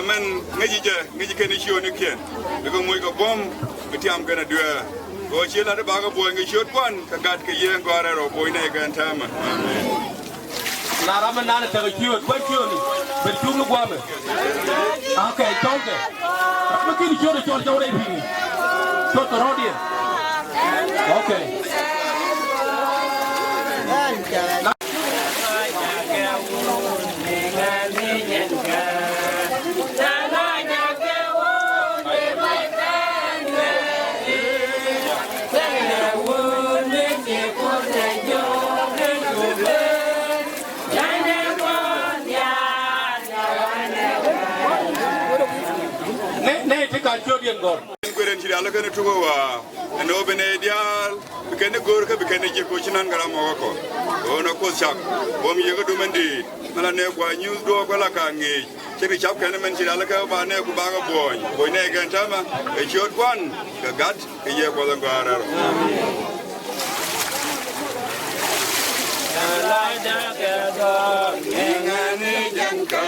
man ngaji ken show ne ken ko moy ko bom bitiam gana dua o chela de baga boy ngi shot kwan ka gat ke yen gore ro boy ne gan tama amen na ramen na ta kiyo ko kiyo ni be tumu gwame okay tonke ma kini kiyo de chor jawre bi to to rodie okay Keren ci dal gëna tugo wa no bene dial kene gor ka kene je ko ci nan ngara mo ko ono ko chak bom yego du mendi mala ne kwa news do ko la ka ngi ci bi chap kene men ci dal ka ba ne ku ba ga boy ne gan tama e ci od kwan ka gat ke ye ko la ngara ro la da ka do ngani janka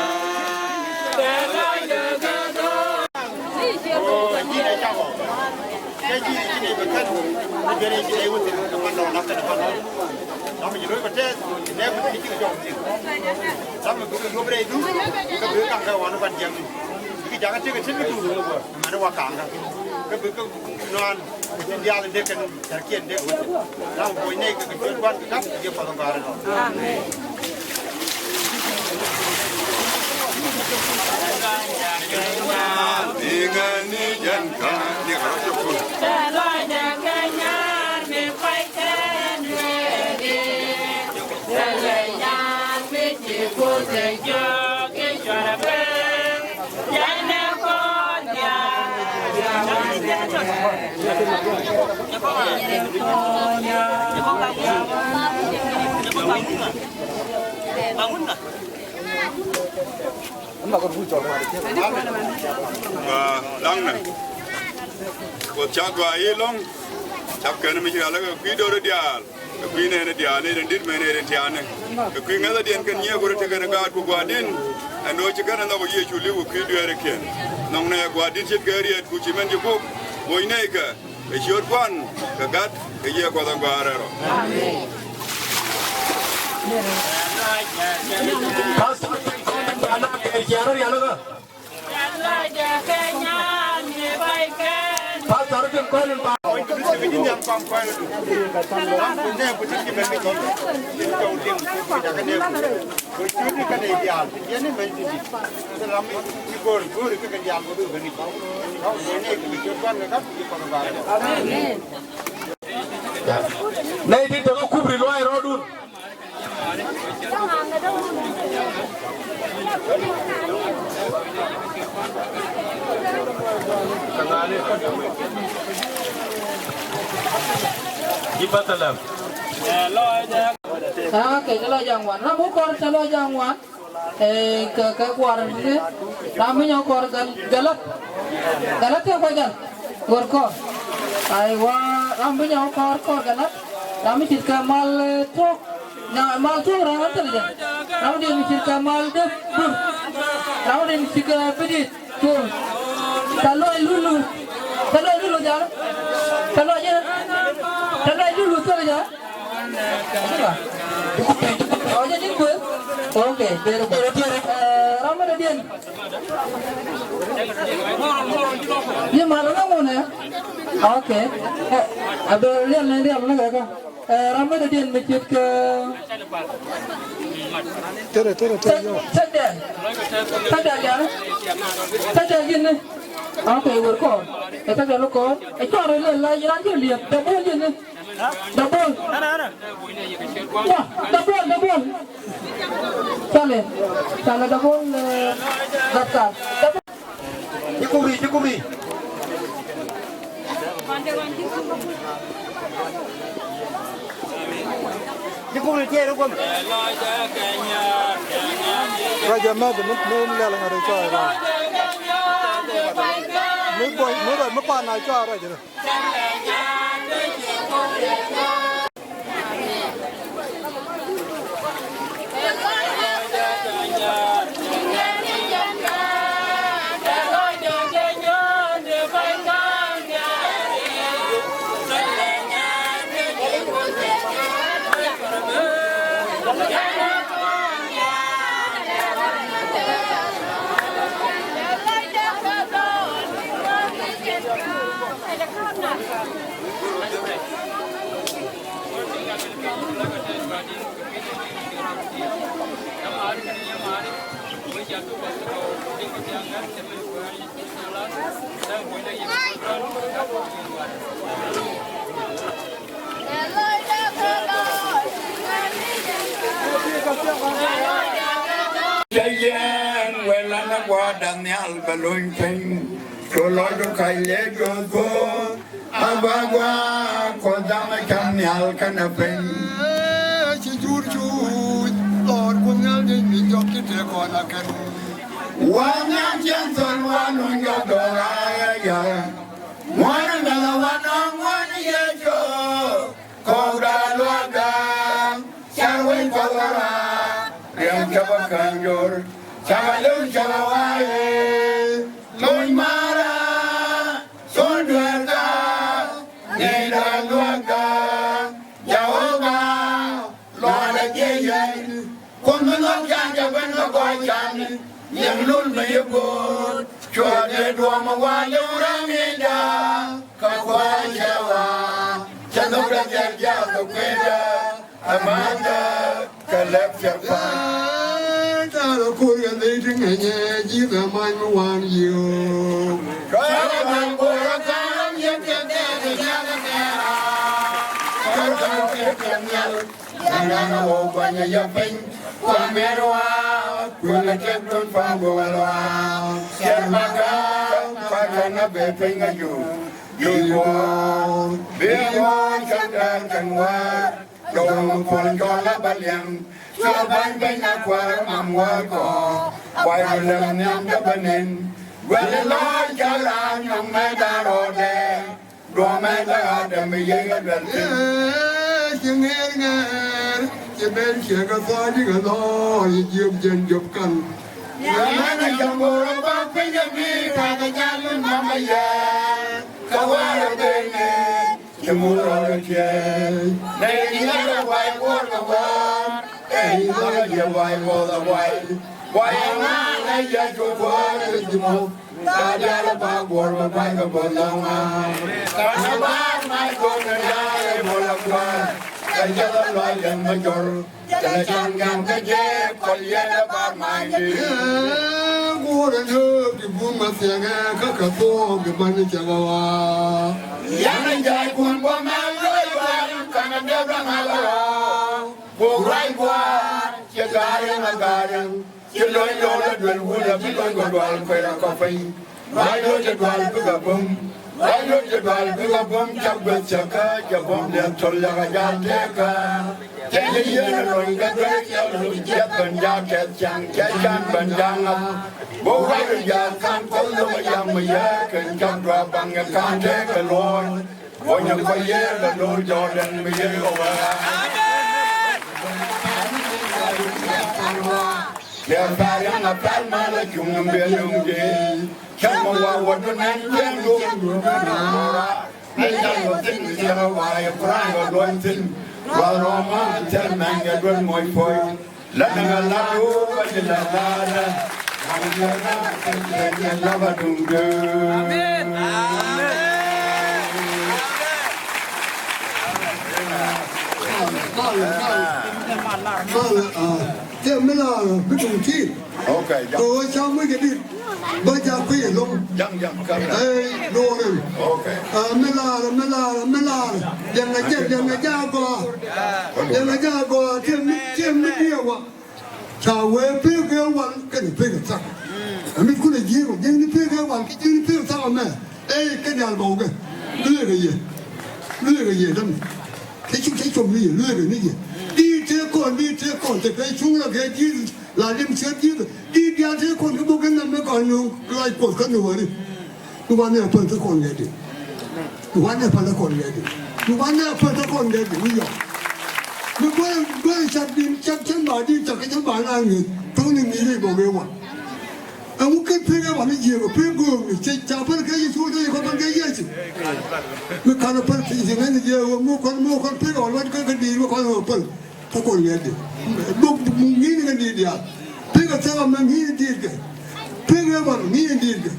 ingani janka ni harus pun lang na ko chagwa yelong chap kan mi jala ko pido do dial ko ne ne dial ne dit me ne tiane ko ngala den kan nye ko te kan ga ko gwadin ano ci kan na ko ye chuli ko pido ere ken nong ne gwadin ci gari ku ci men ko boy ne ka e jor kwan ka gat ke ye ko da garero amen Nay di to kubri loy rodun Gipatalam cái lo giang hoàn nó muốn con sẽ lo giang hoàn cái hoàn này làm với nhau con galat theo phải gần gor con ai qua làm với nhau con galat làm với thịt mal thuốc nhà mal thuốc ra hết rồi làm đi thịt mal được làm đi thịt pedit tuh kalau lulu jangan kalau lulu saja oh jadi gue oke Ramadan ये मालूम कौन है ओके अब लिया नहीं लिया हमने कहा Ramadan masjid ke sada ya sada gini oke workor kita kalau kor itu orang lain jalan je lihat double je ni double wah double Salah double daftar Cukupi dia tu pun Raja Madam mun lala ngare chai ra mu pa na cha ra je ใจเย็นเวลานักว่าดังนี้อัลบาลุนเป็นตัวลอยตัวใครเลี้ยงตัวอาบากว่าคนจำไม่คำนี้อัลกันเป็นชิจูจูหลอดคนงานยังมีจบที่เธอก่อนละกันวันยังเชียงส่วนวันนุ่งยอดดอกอะไรวันนั้นละวันน้องวันนี้เยอะโจก็ได้ลวดดังฉันวิ่งไปละเรียนกับกันโยร์ชาวลุงชาวไว้ลุยมาราสุดเดือดดาวนี่ดังดวงดาวอย่าเอามาลอยได้เย็นคนมันรักกันจะเป็นละก้อยกันยังลุ้นไม่หยุดช่วยเดือดดวงมาว่าอยู่รังมีดาก็ควายเชวาฉันต้องเรียกยาวตุกเกดาอามาดาก็เล็บจะฟ้าถ้าเราคุยกันได้ถึงไงยี่สิบมันเมื่อวานอยู่เพราะบางคนรักกันยังเก็บแก่ที่ยังแก่เพราะเขาเก็บยังยังนั้นโอ้วันยังเป็นความเมรัวคุณเก็บต้นฟางบัวลอยเชื่อมากันฟ้ากันนับเป็นกันอยู่อยู่เบี้ยฉันได้กันว่าดงคนก็ละบัลยังชาวบ้านเป็นนักว่ามัมว่าก็ไว้เรื่องนี้จะเป็นเองเวลาจะลายังไม่ได้รอเดรอไม่ได้เดี๋ยวไม่ยังกันเป็นยังเงี้ยจะเป็นเสียงกระซ้อนที่กระซ้อนเยี่ยมเย็นจบกันยังไม่ได้ยังบ่รู้ว่าเป็นยังไงใครจะยันมันมาไม่แย่ก็ว่าเราเป็นเองจมูกเราเชียร์ในนี้เราไหววัวเราไหวเอ้ยเราจะไหววัวเราไหวไหวมาในยาจูบัวในจมูกตาเดียร์ปากวัวเราไหวกับบัวเรามาตาบ้านไม่คนจะได้บัวเราไหวแต่จะต้องลอยยังไม่จบจะในช่างยังก็เจ็บคนเย็นและบ้านไม่ดีกูเดินเถิดที่บุ้งมาเสียงก็กระโปงกับมันจะว่ายังในใจคุณว่ามาเลยว่ากันเดิมมาแล้วพวกไรกว่าจะการยังการยังจะลอยลอยแล้วเดินหุ่นแล้วไม่ลอยกว่าดวงไปแล้วก็ไปไรลอยจะดวงเพื่อกับผมไรลอยจะดวงเพื่อกับผมจับเบ็ดจับกะจะผมเลี้ยงชนแล้วก็ยามเด็กจะยืนลอยกันด้วยจะลุยจะเป็นยาแก่จังแก่จังเป็นยังบอกไว้อยากการคนเราไม่ยังไม่แย่กันจังราบังกันการเด็กกันลอยวันยังไปแย่กันโดนจอดันไม่แย่เอาไว้เดี๋ยวตายยังอับตันมาแล้วจุ่มน้ำเบียร์ยุ่งดีฉันมาว่าวันนั้นยังรู้อยู่ไม่นานไม่ใช่ว่าทิ้งเสียเอาไว้พระก็โดนทิ้งว่าเรามาเจ้าแมงก็โดนมวยพอยและนั่งหลับอยู่ก็จะได้ลาละทำเรื่องนั้นเป็นเรื่องละบดุงเดิมเจ้าไม่ลาไม่ถูกที่โอเคตัวชาวไม่กระดิ่งบ้าจะคุยลงยังกันเอ้ยโดนโอเคไม่ลายังไงเจ้ายังไงเจ้าก็เที่ยมไม่เที่ยววะชาวเวเพื่อเกี่ยววันกันเพื่อสักไม่คุ้นเลยยังนี่เพื่อเกี่ยววันยังนี่เพื่อสักแม่เอ้ยกันยาบอกกันเรื่องอะไรนั่นใช้ชมนี่เรื่องอะไรนี่ดีเจ้าก่อนแต่ใครชุ่มแล้วใครยืนหลายเล่มเชื้อยืนดีเดียวเจ้าคนก็บอกกันนั่นเมื่อก่อนลุงไล่กดกันหนูนี่ทุกวันเนี่ยเพิ่มทุกคนเลยดิทุกวันเนี่ยเพิ่มทุกคนเลยดิไม่ยอมเมื่อฉันบินฉันมาดีจากฉันมาหน้าเงินทั้งหนึ่งมีได้บอกเลยว่าเอามุกเพื่อนวันนี้เยอะเพื่อนกูจะเพื่อนแค่ยิ่งช่วยได้คนมันแค่เยอะสิเมื่อการเพื่อนสิ่งนั้นเยอะมุกคนเพื่อนวันก็ดีว่าคนเพื่อนทุกคนเลยดิมุกงี้นี่กันดีเดียวเพื่อนก็จะว่ามันงี้ดีกันเพื่อนก็ว่างี้ดีกัน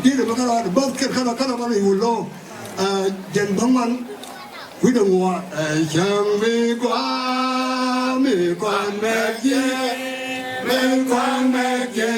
ดีเลยมันก็ว่าบังเกิดขนาดมันอยู่โลเย็นทั้งวันวิธีว่าฉันมีความแม่เย่มีความแม่เย่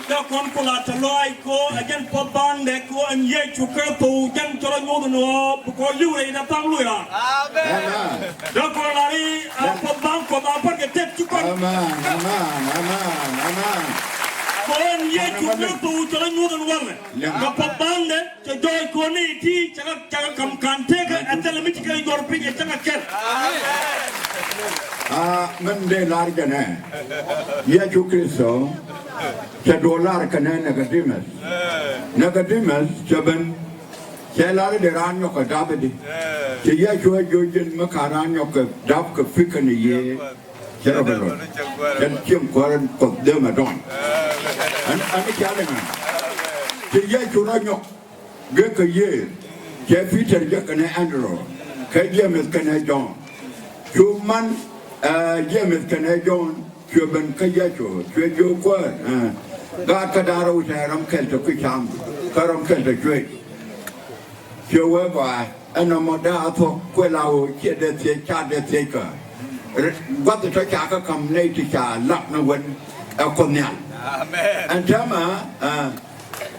da kon kula taloi ko ajan pobande ko an ye chuka tu jan chora nyodo no ko yure na tanglu ya amen da kon lari pobang ko ba par ke tek chukon amen ko an ye chuka tu chora nyodo no wala ka pobande to joy ko ni ti chaga kam kan tek atala mi tikay gor pi ke chaga kerมันได้ลากันแน่ยาชูคริสโตจะโดลาร์กันแน่นักดิมัสจะเป็นจะลาร์เดรานยกดับดีจะยาช่วยยูจินมะขารานยกดับกับฟิกนี่เย่จะรับรู้จะเชื่อมควรกดเดิมมาดอนอันนี้แค่ไหนจะยาช่วยยกเกย์เย่จะฟิชเชอร์จะกันแน่แอนดรูแค่เยี่ยมกันแน่จอนชูมันเยี่ยมกันให้จงช่วยเป็นขยะช่วยโยกว่าการกระดาษเราใช้รำแข็งจะคุยชามก็รำแข็งจะช่วยว่าอันนั้นมาได้ทุกเวลาเชื่อเด็ดเสียชาเด็ดเสียก็วัดจะจาก็คำในที่จะลักนวันคนเนี่ยอันเช้ามา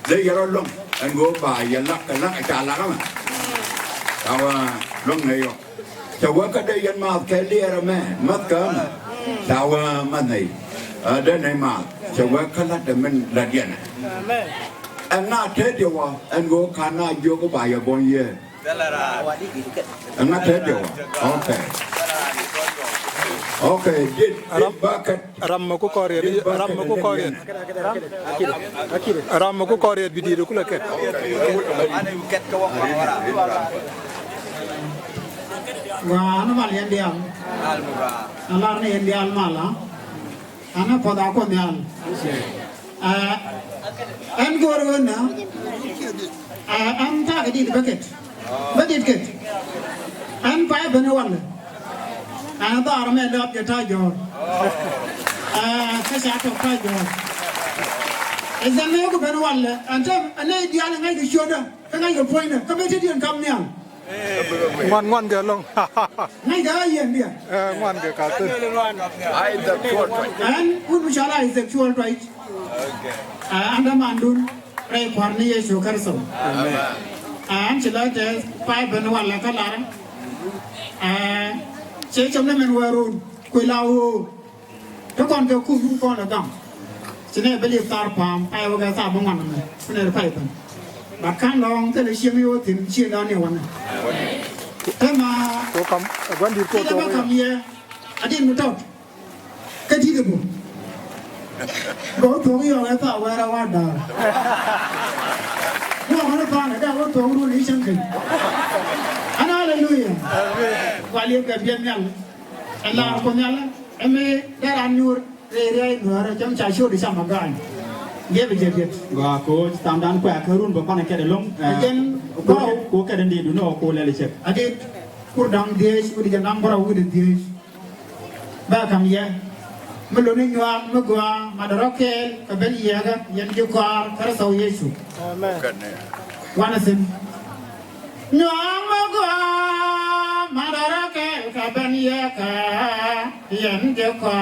เลยอย่าลงอันกูบ่ายอย่าลักกันลักอาจารย์ลักมั้งเอาว่าลงเลยจะว่าก็ได้ยันมาแค่เลี้ยแม่มัดกันแต่ว่ามันไหนได้ไหนมาจะว่าขนาดแต่มันละเอียดนะอันน่าเทเดียวอันกูขาน่าโยกบ่ายบนเย่อันน่าเทเดียวโอเคดิบักรำมากุกอรีรำมากุกอรีรำมากุกอรีบิดีรุกุลเกตว่าน้ำมันยันเดียวอะไรนี่ยันเดียวมาละอันนั้นพอดาคนเดียวอันกูรู้นะอันท่าก็ดีบักเก็ตอันไปเป็นวันเลยอันต่อเราไม่เลือกจะท่าโยนแค่ชาติท่าโยนไอ้เจ้าแม่ก็เป็นวันเลยอันนี้เดียวยังไงก็ชวนอ่ะยังไงก็พูดเนี่ยก็ไม่ใช่เดียนคำเนี่ยงอนเกินลงไม่ได้ยังเดียวงอนเกินการตื่นอันคุณผู้ชายเซ็กชวลไรท์อันนั้นมันดุนเรื่องความนี้ชูคาร์สมอันฉันเลยจะไปเป็นวันแล้วก็ลาเชื่อจำได้มันวัยรุ่นคุยเล่าทุกคนจะคู่ทุกคนละดังฉันเนี่ยไปเรียกตาพามไปว่าแกทราบบ้างวันนั้นฉันเนี่ยไปเป็นบัดข้างลองแต่เลยเชื่อไม่ว่าถึงเชื่อแล้วเนี่ยวันนั้นถ้ามาตัวคำวันดีตัวถ้ามาคำเยอะอดีตมุดเอาก็ที่เดิมก็ตัวก็ยังไงต่อเวลาวันดาวว่ามันฟังได้ว่าตัวรู้ลิชันขึ้นอันนั้นเลยลุยว่าเรียกกับเบียนยังอันลาคนยังเอ็มได้รันยูเรื่อยๆหนูเราจำใจช่วยดิฉันมากันเย็บไปเย็บว่าโค้ชตามด้านแขวกรุ่นบอกว่าในแกเดินลงเย็นก็โค้ชแกเดินดีดูโน่โค้ชเลยเช็คอดีตกูดังเดียชกูดิฉันดังบราวูดิเดียชบ้าคำเยอะมันลุ้นยัวมันกว่ามาดรักเกลกับเป็นเยอะกันยันจุกว่าคาร์โซเยซูวันนั้นสิยัวมันกว่ามาดรักเกลกับเป็นเยอะกันยันจุกว่า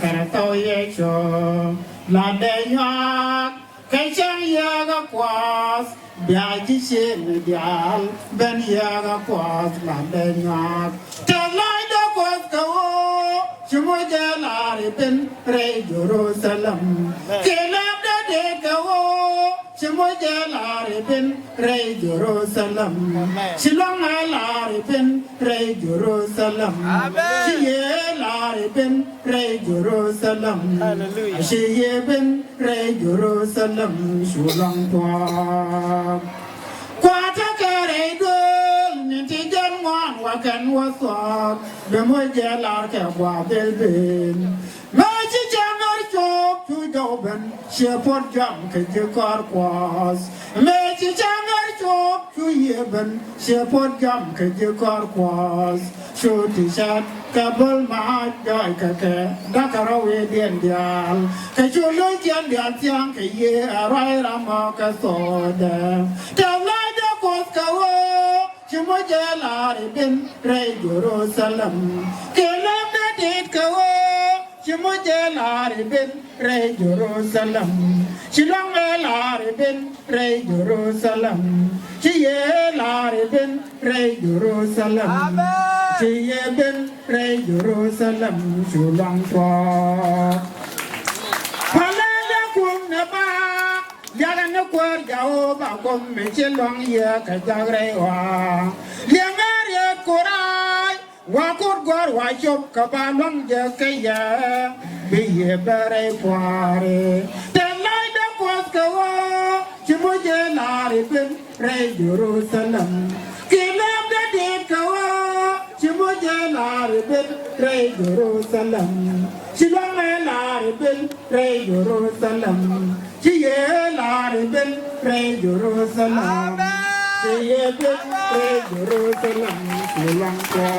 คาร์โซเยซูลาเดียกใครช่างเยอะก็กว่าเบียร์ที่เชื่อเดียวเป็นเยอะก็กว่าลาเดียกแต่ลายดอกว่าเขาชมว่าจะลาเป็นเรย์เยรูซาเล็มเกลับเด็กเขาช Shimojalari bin Rey Jerusalem. Shilongalari bin Rey Jerusalem. Shiyelari bin Rey Jerusalem. Shiye bin Rey Jerusalem. Shulangwa. Kwata kare dul ninti janwan wakan wasab. Bemojalar kabwa belbin. Maji jamar chop tu doben. Shepot jam kajikar kwas. Maji jamar chop tu yeben. Shepot jam kajikar kwas. Shuti shat kabel mahat jai kake. Dakarawe dien dial. Kachulu dien dial tiang kaye arai rama kasode. Tawla da koskawo. Shimojalari bin Rey Jerusalem. Kelam da dit kawo. Shimojalari bin Rey Jerusalem. Shilongalari bin Rey Jerusalem. Shiyelari bin Rey Jerusalem. Shiye bin Rey Jerusalem. Shulangwa. Palala kum naba. Yagan na kwar jao ba kum me chilong ye kajagrewa. Liangar ye korai. Wakur gwar wajib kabalong jakaya biye berai puare telai da kwas kawa Shimojalari bin Rey Jerusalem kilam da dit kawa Shimojalari bin Rey Jerusalem Shilongalari bin Rey Jerusalem Shiyelari bin Rey Jerusalem Shiye bin Rey Jerusalem Shulangwa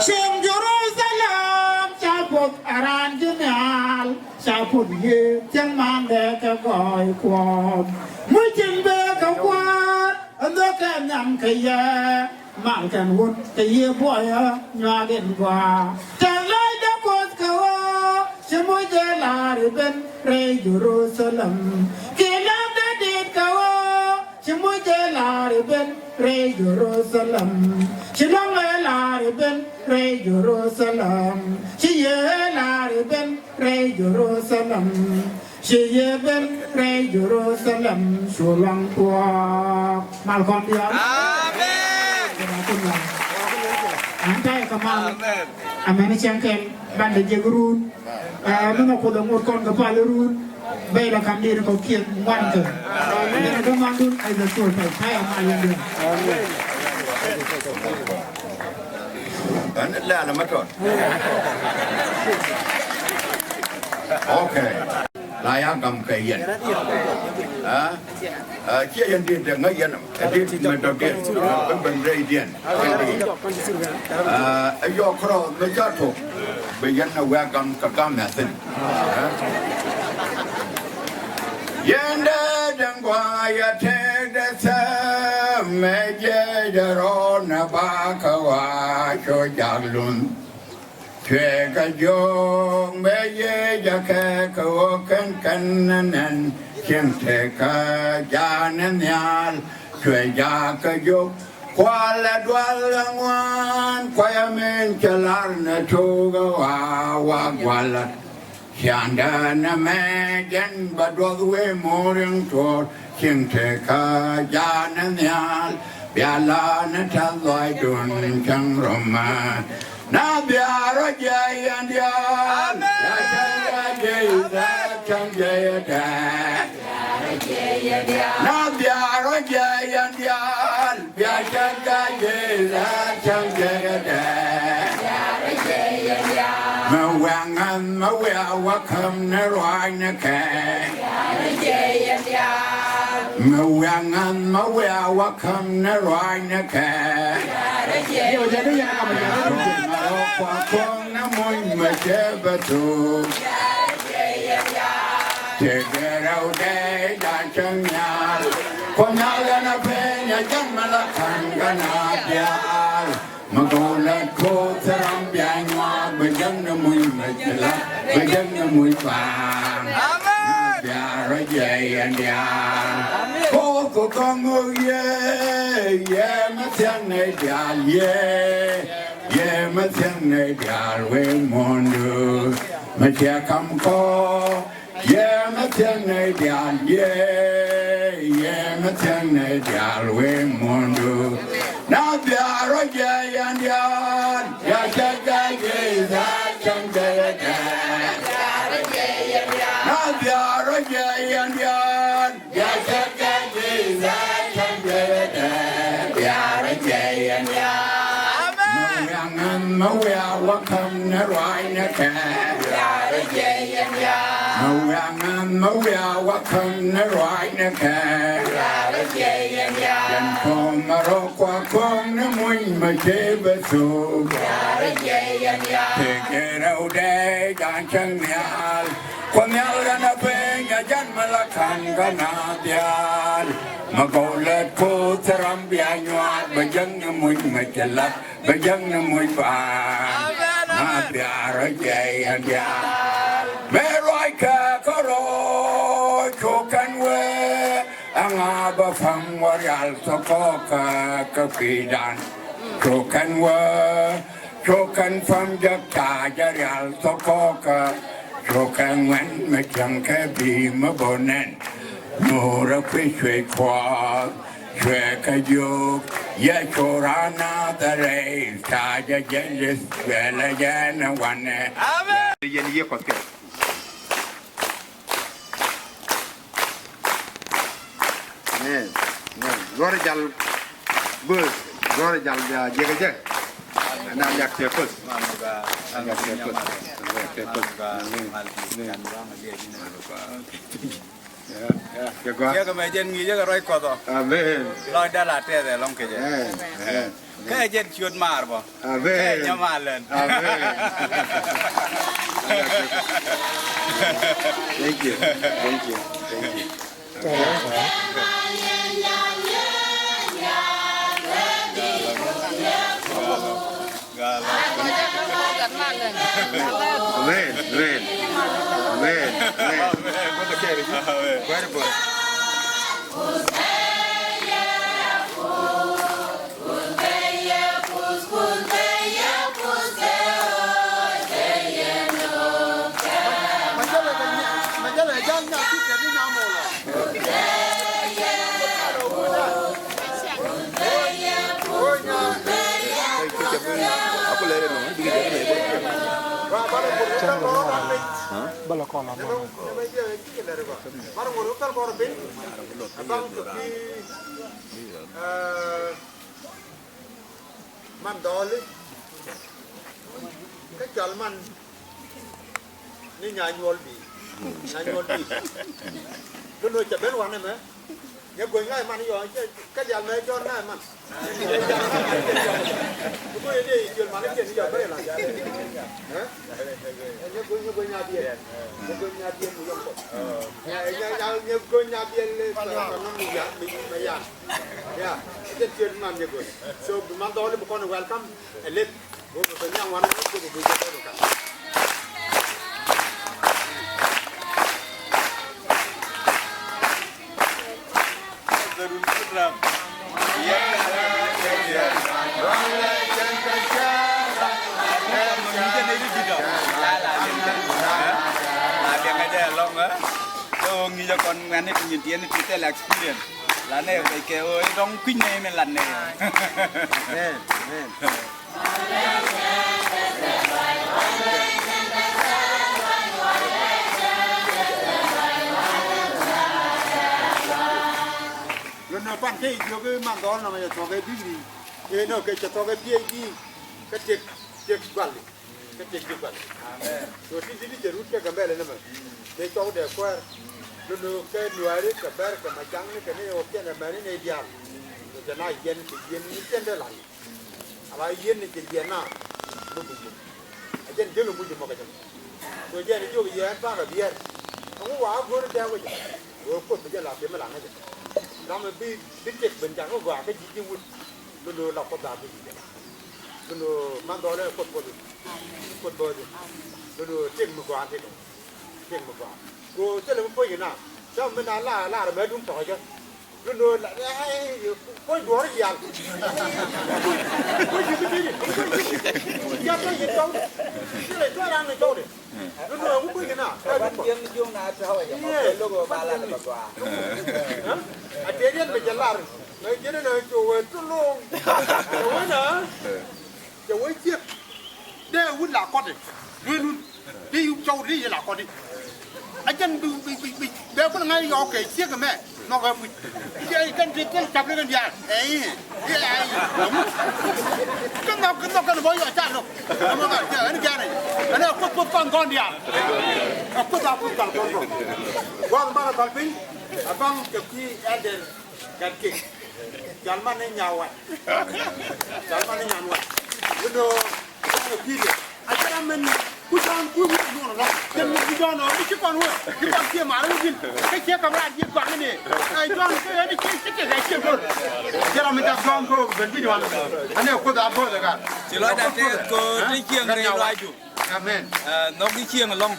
Shem Jerusalem Shaput aran jenial Shaput ye Tiang mande ka goi kwab Mujin be ka kwad Ando ka nyam ka ye Mal kan wut ka ye boya Nyagin kwa Talai da kwas ka wa Shimojalari bin Rey Jerusalem Kilam da dit ka wa Shimojalari bin Rey Jerusalem. Shilongalari bin Rey Jerusalem. Shiyelari bin Rey Jerusalem. Shiye bin Rey Jerusalem. Shulangwa. Malcolm dia. Amen. Antai kamal. Amen. Changken bande jegrun. Mengo ko dong kon kapalurun. Bây là cảm đi nó có kiện ngoan cơ nên là các mang luôn ai là tuổi phải thay ở mai lên đường anh là mất rồi ok lại ăn cầm cây yên chia yên tiền được ngay yên tiền mình đầu tiên bên rây tiền ai do khó nó cho thuộc bây giờ nó qua cầm cầm nhà sinh Yanda dangwa ya te da sa me je jaro na ba ka wa cho jaglun Chue ka jong me ye ja ka ko kan nan chen te ka ja nan yal chue ja ka jo kwa la dwal ngwan kwa ya men chalar na to ga wa gwalat Shanda na me jen badwa we morning to king te ka jana nyal biala na taloi dun chang roma na biara jay and ya la jay da chang jay da na biara jay and ya biara jay da chang jay da Mawangan mawawakam na roi na kay Mawangan mawawakam na roi na kay Marokwa na moy majabatu Tegerau day da changyal Konyala na penya jamalakan ganadiyal Magulat ko sarang biyanywa Bajang na muy majala Bajang na muy pang Biara jay and yan Ko kong ye masyang na dial ye masyang na dial we mondu Masyakam ko Yeah, my tongue, yeah, my tongue, we mundu. Now, the Araja and Yan, Yaka, yes, I can get it. Now, the Araja and Yan, Yaka, yes, I can get it. The Araja and Yan. Mawia wakam na roi na ka Mawia wakam na roi na ka Yan po marokwa kong na muy majibaso Tegeraw day dan chang niyal Kwamyal ka na penga jan malakan ka na diyan Magaulat ko taram biyanyuat Bajang na muy majalat Bajang na muy paan Na biyara jayan diyan Meroy ka karoy Chokan we Ang abafang waryal Soko ka kapidan Chokan we Chokan fam jakta Jaryal soko ka Chokan wen Machang ka bi mabonen Mura kwi shwe kwa Shwe ka yuk Ya chorana da rei Sa ja jenjis Shwe jana wane Yen ye kwa ke. Ne. Zore jal bus. Zore jal jega je. Na yak te kus. Yak te kus. Ya gua. Dia kemejen ngi je roi ko to. Amen. Loi da la te de long ke je. Ka jen chuột mar bo. Amen. Nya ma len. Amen. Thank you. Thank you. Thank you. Amen. Amen. Amen. Amen. Wonderful. Bala ko na mo. Man doli cái chal man ni nya nyol bi cái nuôi chả biết quan này mà nhớ quên ngay man yo cái dàn này cho ngay man tôi đi chuyện mà cái chuyện giờ bây giờ là hả nhớ quên nhà tiền một dòng nhớ quên nhà tiền lên nó mình mà ya yeah cái chuyện mà nhớ quên so man doli một con welcome and let go to the young one go to the nghi cho con ngắn này nhìn tiền thì tên là experience là này cái kêu ấy đóng kinh này mình lần này lần nào bạn thấy nhiều cái mạng đó là mày cho cái gì thế nào cái cho cái PhD cái chết quản lý cái chết quản lý rồi thì đi rút cái gambe lên mà để cho để qua lu cái nuôi đấy cái bé cái máy trắng cái này ok là bé này đi ăn rồi này yên ni trên đây lại à yên ni yên na lu bùn yên chứ lu bùn mà cái rồi yên ni chỗ yên ba cái yên không có quá nó đeo cái rồi cột bây giờ làm cái mà làm cái nó mà bị chết bên trong nó quá cái gì chứ lu lọc có đá cái gì lu mang đó là cột bơi lu trên một quả thế trên một quả cô chắc là một cái nào sao mình là mấy đúng rồi chứ rồi lại có đùa gì à có gì cái gì chắc cái gì đâu cái này tôi làm này đâu đấy รู้ตัวกูคุยกันน่ะวันเย็นยุ่งนาเจ้าอย่างนี้ลูกบ้านละกว่าอาเจียนไปจะลาเลยเจียนเลยจูตุลงจะไว้นะจะไว้เจี๊ยบได้วุ่นหลักก่อนดิรุ่นที่อยู่เจ้าที่หลักก่อนดิอาจารย์ไปเดี๋ยวคนไงยอเกยเสียกับแม่นอกจากไอ้กันที่จับเลยกันยาเอ้ยกันนอกกันบ่อยอาจารย์เนาะมันก็เจออันนี้กันอันนี้ก็ฟังก่อนเดียวก็ตามก่อนว่ามาตอนนี้ฟังกับที่แอดเดนกันกิกจันมันในยาวอ่ะจันมันในยาวอ่ะคุณดูพี่เนี่ยอาจารย์มันกูทำกูไม่รู้หรอกจะมีกูย้อนหรอไม่ใช่ก่อนเว้ยที่ก่อนเกี่ยมาแล้วกินแค่เกี่ยกับร้านเกี่ยก่อนนี่ไอ้ย้อนก็ไอ้เกี่ยไอ้เกี่ยก่อนเดี๋ยวเราไม่ต้องย้อนก็เป็นวิธีวันอันนี้กูตามพ่อเลยกันสิร้อยดันเต้ก็ที่เชียงเรียนไรอยู่อาเมนน้องที่เชียงลง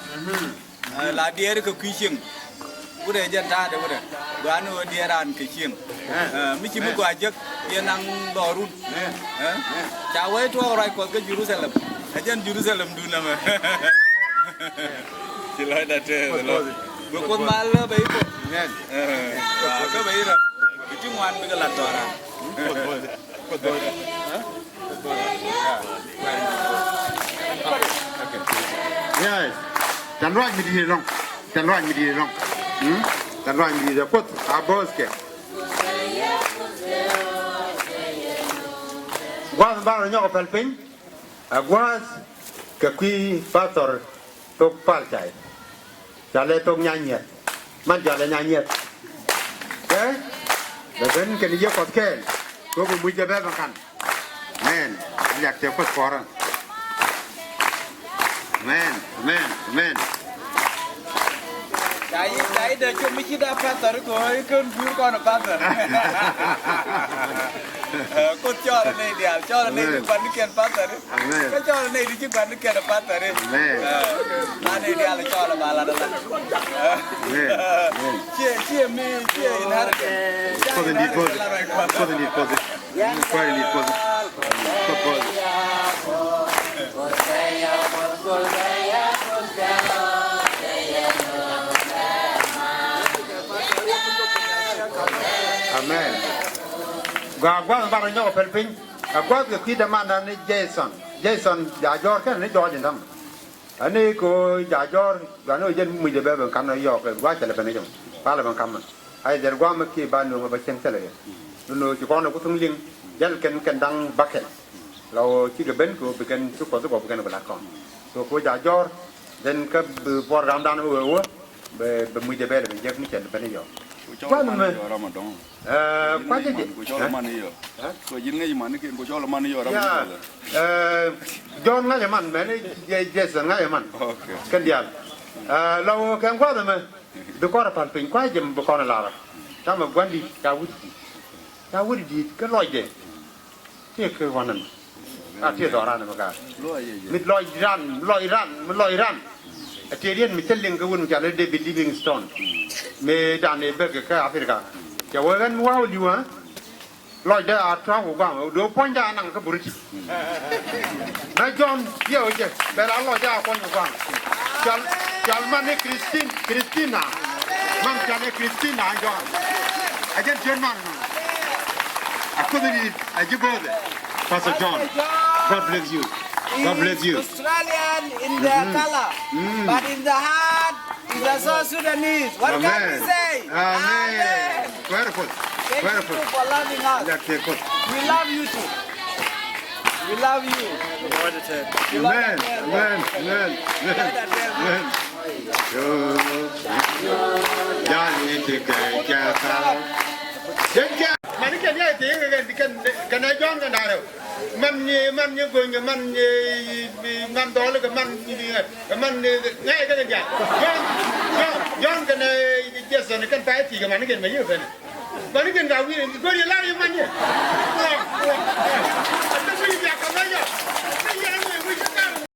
ลาเดียก็คือเชียงกูได้ยันได้เดี๋ยวกูได้บ้านเราเดียรันคือเชียงไม่ชิมกว่าจักเดียนังดอรุ่นจะไว้ทั่วอะไรกว่าก็ยูรูเซลมอาจารย์ยูรูเซลมดูนะมั้ยสิร้อยดันเต้บุคคลมาแล้วไปปุ๊บก็ไปแล้วจุ่มวันไปก็หลัดตัวนะเนี่ยจันร้อยมีดีลงจันร้อยมีดีลงจันร้อยมีดีจะพูดอาบอสเกว่าบ้านเราเนี่ยก็เป็นปิ้งว่าก็คุยฟังตอร์ตกปากใจจะเลยตกยาเงียบมันจะเลยยาเงียบเอ๊ะเดี๋ยวเป็นกันเยอะกว่าแค่ก็เป็นบุญจะแบบกันแม่นอยากจะพูดฟอร์แม่นใจเดี๋ยวจะไม่คิดว่าพัดต่อก็ให้ขึ้นพูดก่อนนะพัดต่อก็จอดในเดียวจอดในทุกวันนี้เกินพัดต่อก็จอดในทุกวันนี้เกินพัดต่อมาในเดียวเลยจอดละมาละนั่นเชี่ยมีเชี่ยอินฮาร์ดก็จะดีโพสAmen. Gua barang nyawa pelping. Gua ke kita mana ni Jason jajor kan ni jor jenam. Ani ko jajor gua no jen mu de be kan no yo ke gua chale ben jam. Pala ban kam. Ai der gua ma ki ban no ba chen chale. No ci ko no ko tung ling jal ken dang bucket.เราที่จะเป็นกูไปกันทุกคนไปกันเวลาก่อนตัวกูจะจอดเดินก็พอรำดันไปมือจะเป็นแบบยังไม่เจ็บเป็นยังว่ามันว่าจะกูชอบละมันนี่อยู่กูยินไงมันนี่กูชอบละมันนี่อยู่ย้อนไงมันแม่นี่เจสันไงมันกันเดียวเราแข่งข้อทำไมดูข้อผ่านเป็นข้อจะบุคคลอะไรล่ะถ้ามันวันดีกาวุฒิดีก็ลอยเดที่คือวันนั้นที่ต่อร้านมันก็มิดลอยรันมันลอยรันเทียนมิเชลลิงก็วุ่นจะเลยเดวิดลิวิงสโตนเมดานเอเบกก็แอฟริกาจะว่ากันว้าวอยู่ฮะลอยได้อาทราหัวบ้างดูพ่อจานังก็บุรุษนายจอห์นเยอะเยอะแต่เราลอยได้พ่อหัวบ้างจัลมันนี่คริสติน่ามันจะเนี่ยคริสติน่าจอห์นอาจารย์เจอร์มันI couldn't eat. I give birth. Pastor John. God bless you. God bless you. Australian in the color, but in the heart, is the South Sudanese. What can we say? Amen. Very good. Thank you for loving us. We love you too. We love you. Amen. Mà nó cái tiếng cái này John cái nào đâu man như người man đó là cái man ngay cái gì John cái này Jason cái phải thì cái man cái mấy như vậy mà nó cái nào cái đi lại man nhỉ nó bây giờ cái này nhá